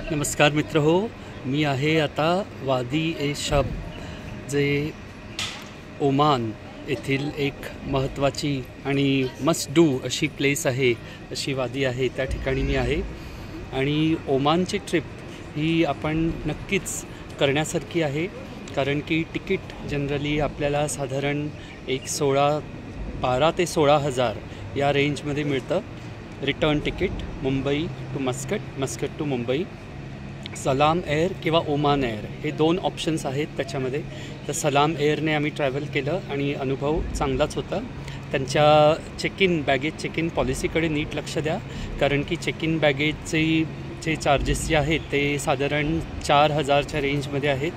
नमस्कार मित्र हो, मी आहे आता वादी ए शब जे ओमान येथील एक महत्त्वाची आणि मस्ट डू अशी प्लेस आहे, अशी वादी आहे. त्या ठिकाणी मी आहे आणि ओमानची ट्रिप ही आपण नक्कीच करण्यासारखी आहे. कारण की तिकीट जनरली आपल्याला साधारण एक 12 ते 16,000 या रेंजमध्ये मिळतं. Return ticket Mumbai to Muscat, Muscat to Mumbai. Salam Air किंवा ओमान एअर हे 2 ऑप्शन्स आहेत त्याच्यामध्ये. तर सलाम एअरने आम्ही ट्रॅव्हल केलं आणि अनुभव चांगलाच होता. त्यांच्या बॅगेज चेक इन पॉलिसीकडे नीट लक्ष द्या, कारण की चेक इन बॅगेजचे चार्जेस जे आहेत ते साधारण 4,000च्या रेंजमध्ये आहेत.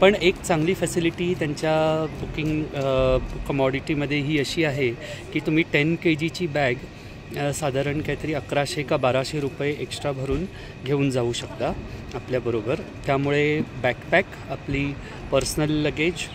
पण एक चांगली फॅसिलिटी त्यांच्या बुकिंग कमॉडिटीमध्ये ही अशी आहे की तुम्ही 10 kgची बॅग साधारण काहीतरी 1100 का 1200 रुपये एक्स्ट्रा भरून घेऊन जाऊ शकता आपल्याबरोबर. त्यामुळे बॅकपॅक आपली पर्सनल लगेज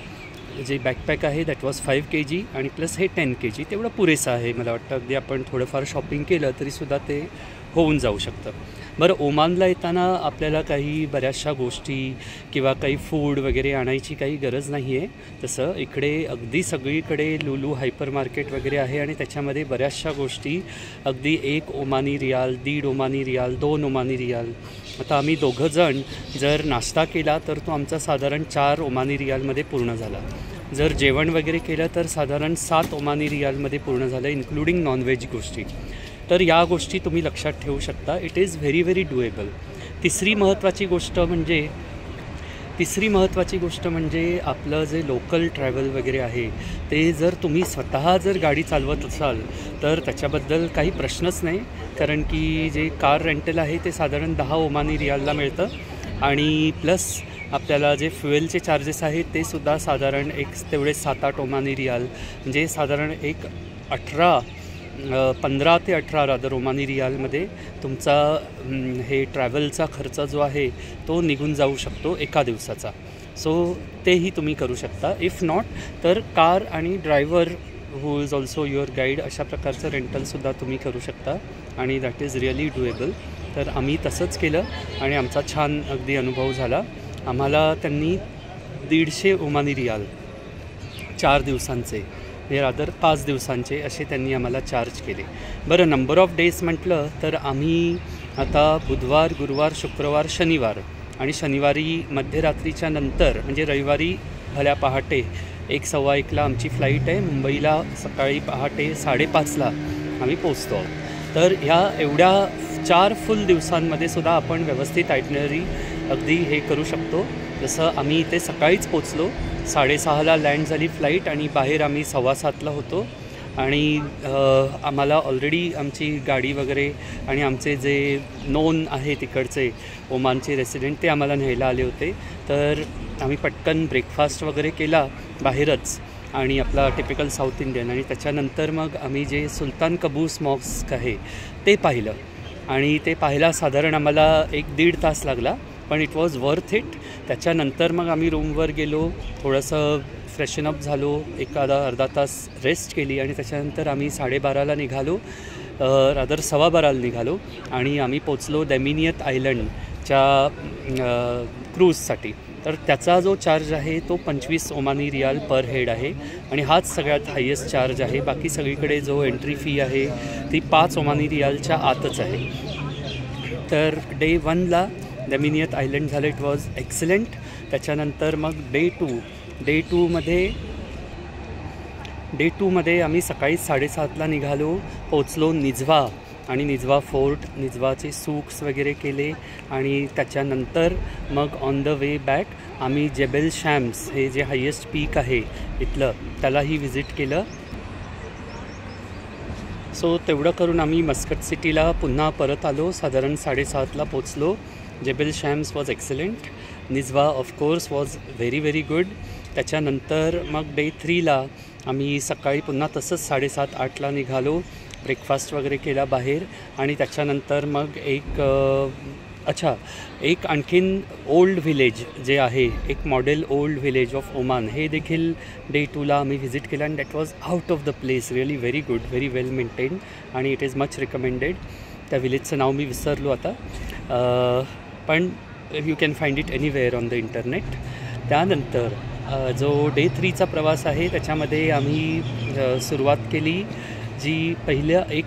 जे बॅकपॅक आहे दॅट वॉज 5 kg आणि प्लस हे 10 kg तेवढं पुरेसं आहे. मला वाटतं अगदी आपण थोडंफार शॉपिंग केलं तरीसुद्धा ते होऊन जाऊ शकतं. बरं, ओमानला येताना आपल्याला काही बऱ्याचशा गोष्टी किंवा काही फूड वगैरे आणायची काही गरज नाही आहे. तसं इकडे अगदी सगळीकडे लुलू हायपर मार्केट वगैरे आहे आणि त्याच्यामध्ये बऱ्याचशा गोष्टी अगदी 1 Omani riyal, 1.5 Omani riyal, 2 Omani riyal. आता आम्ही दोघंजण जर नाश्ता केला तर तो आमचा साधारण 4 ओमानी रियालमध्ये पूर्ण झाला. जर जेवण वगैरे केलं तर साधारण 7 ओमानी रियालमध्ये पूर्ण झालं, इन्क्लुडिंग नॉनव्हेज गोष्टी. तर या गोष्टी तुम्ही लक्षात ठेवू शकता. It is very very doable. तिसरी महत्त्वाची गोष्ट म्हणजे आपलं जे लोकल ट्रॅव्हल वगैरे आहे ते जर तुम्ही स्वतः जर गाडी चालवत असाल तर त्याच्याबद्दल काही प्रश्नच नाही. कारण की जे कार रेंटल आहे ते साधारण 10 ओमानी रियालला मिळतं आणि प्लस आपल्याला जे फ्युएलचे चार्जेस आहेत ते सुद्धा साधारण तेवढे 7-8 ओमानी रियाल, म्हणजे साधारण 15 ते 18 रादर ओमानी रियालमध्ये तुमचा हे ट्रॅव्हलचा खर्च जो आहे तो निघून जाऊ शकतो एका दिवसाचा. सो तेही तुम्ही करू शकता. इफ नॉट तर कार आणि driver who is also your guide अशा प्रकारचं रेंटलसुद्धा तुम्ही करू शकता आणि दॅट इज रिअली डुएबल. तर आम्ही तसंच केलं आणि आमचा छान अगदी अनुभव झाला. आम्हाला त्यांनी 150 ओमानी रियाल 4 दिवसांचे, हे रादर 5 दिवसांचे असे त्यांनी आम्हाला चार्ज केले. बरं, नंबर ऑफ डेज म्हटलं तर आम्ही आता बुधवार, गुरुवार, शुक्रवार, शनिवार आणि शनिवारी मध्यरात्रीच्या नंतर म्हणजे रविवारी भल्या पहाटे 1:15ला आमची फ्लाईट आहे. मुंबईला सकाळी पहाटे 5:30ला आम्ही पोचतो आहोत. तर ह्या एवढ्या 4 फुल दिवसांमध्ये सुद्धा आपण व्यवस्थित आयटनरी अगदी हे करू शकतो. जसं आम्ही इथे सकाळीच पोचलो, 6:30ला लँड झाली फ्लाईट आणि बाहेर आम्ही 6:15ला होतो आणि आम्हाला ऑलरेडी आमची गाडी वगैरे आणि आमचे जे नोन आहे तिकडचे ओमानचे रेसिडेंट ते आम्हाला न्यायला आले होते. तर आम्ही पटकन ब्रेकफास्ट वगैरे केला बाहेरच आणि आपला टिपिकल साऊथ इंडियन, आणि त्याच्यानंतर मग आम्ही जे सुलतान कबूस मॉस्क आहे ते पाहिलं आणि ते पाहायला साधारण आम्हाला 1-1.5 तास लागला, पण इट वॉज वर्थ इट. त्याच्यानंतर मग आम्ही रूमवर गेलो, थोडंसं फ्रेशनअप झालो, अर्धा तास रेस्ट केली आणि त्याच्यानंतर आम्ही 12:30ला निघालो, रादर 12:15ला निघालो आणि आम्ही पोचलो दॅमिनियत आयलंडच्या क्रूजसाठी. तर त्याचा जो चार्ज आहे तो 25 ओमानी रियाल पर हेड आहे आणि हाच सगळ्यात हायेस्ट चार्ज आहे. बाकी सगळीकडे जो एंट्री फी आहे ती 5 ओमानी रियालच्या आतच आहे. तर डे 1ला दॅमिनियत आयलंड झालं, इट वॉज एक्सलंट. त्याच्यानंतर मग डे 2मध्ये आम्ही सकाळी 7:30ला निघालो, पोचलो निझवा आणि निझवा फोर्ट, निझवाचे सूक्स वगैरे केले आणि त्याच्यानंतर मग ऑन द वे बॅक आम्ही जेबेल शॅम्स हे जे हायेस्ट पीक आहे इथलं त्यालाही व्हिजिट केलं. सो तेवढं करून आम्ही मस्कट सिटीला पुन्हा परत आलो, साधारण 7:30ला पोचलो. Jebel Shams was excellent. Nizwa of course was very very good. त्याच्यानंतर मग डे 3ला आम्ही सकाळी पुन्हा तसंच 7:30-8ला निघालो, ब्रेकफास्ट वगैरे केला बाहेर आणि त्याच्यानंतर मग एक आणखीन ओल्ड व्हिलेज जे आहे, एक model old village of Oman, हे देखील डे 2ला आम्ही व्हिजिट केलं आणि that was out of the place, really very good, very well maintained आणि इट इज मच रिकमेंडेड. त्या व्हिलेजचं नाव मी विसरलो आता. पण you can find it anywhere on the internet. त्यानंतर जो डे 3चा प्रवास आहे त्याच्यामध्ये आम्ही सुरुवात केली जी पहिल्या एक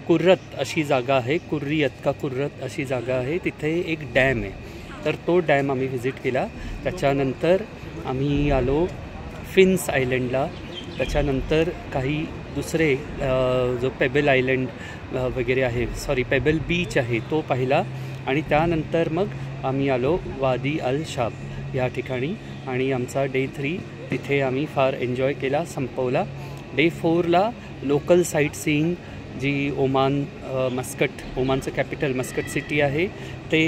कुर्रत अशी जागा आहे, कुर्रियत का कुर्रत अशी जागा आहे, तिथे एक डॅम आहे. तर तो डॅम आम्ही व्हिजिट केला. त्याच्यानंतर आम्ही आलो फिन्स आयलंडला. त्याच्यानंतर काही दुसरे जो पेबल आयलंड वगैरे आहे, पेबल बीच आहे तो पाहिला. आणि त्यानंतर मग आम्ही आलो वादी अल शाब या ठिकाणी आणि आमचा डे 3 तिथे आम्ही फार एन्जॉय केला, संपवला. डे 4ला लोकल साईट सीईंग जी ओमानचं कॅपिटल मस्कट सिटी आहे ते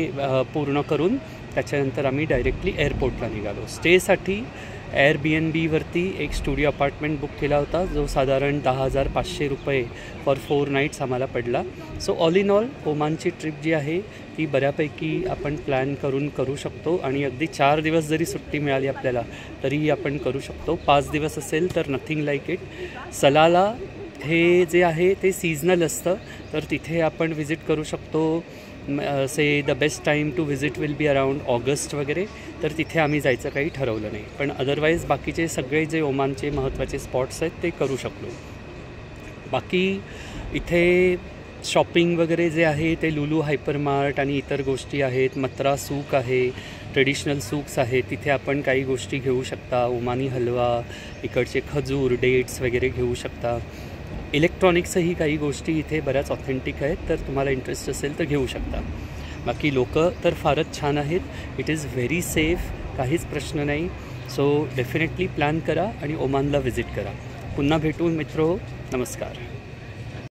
पूर्ण करून त्याच्यानंतर आम्ही डायरेक्टली एअरपोर्टला निघालो. स्टेसाठी Airbnbवरती एक स्टुडिओ अपार्टमेंट बुक केला होता जो साधारण 10,500 रुपये फॉर 4 नाईट्स आम्हाला पडला. सो ऑल इन ऑल ओमानची ट्रिप जी आहे ती बऱ्यापैकी आपण प्लॅन करू शकतो आणि अगदी 4 दिवस जरी सुट्टी मिळाली आपल्याला तरीही आपण करू शकतो. 5 दिवस असेल तर नथिंग लाईक इट. सलाला हे जे आहे ते सीझनल असतं, तर तिथे आपण व्हिजिट करू शकतो. Say the best time to visit will be around August वगैरे. तर तिथे आम्ही जायचं काही ठरवलं नाही, पण अदरवाईज बाकीचे सगळे जे ओमानचे महत्त्वाचे स्पॉट्स आहेत ते करू शकलो. बाकी इथे शॉपिंग वगैरे जे आहे ते लुलू हायपरमार्ट आणि इतर गोष्टी आहेत. मत्रा सूक आहे, ट्रेडिशनल सूक्स आहेत, तिथे आपण काही गोष्टी घेऊ शकता. ओमानी हलवा, इकडचे खजूर, डेट्स वगैरे घेऊ शकता. इलेक्ट्रॉनिक्सही काही गोष्टी इथे बऱ्याच ऑथेंटिक आहेत, तर तुम्हाला इंटरेस्ट असेल तर घेऊ शकता. बाकी लोक तर फारच छान आहेत. इट इज व्हेरी सेफ, काहीच प्रश्न नाही. सो डेफिनेटली प्लॅन करा आणि ओमानला व्हिजिट करा. पुन्हा भेटून मित्रो, नमस्कार.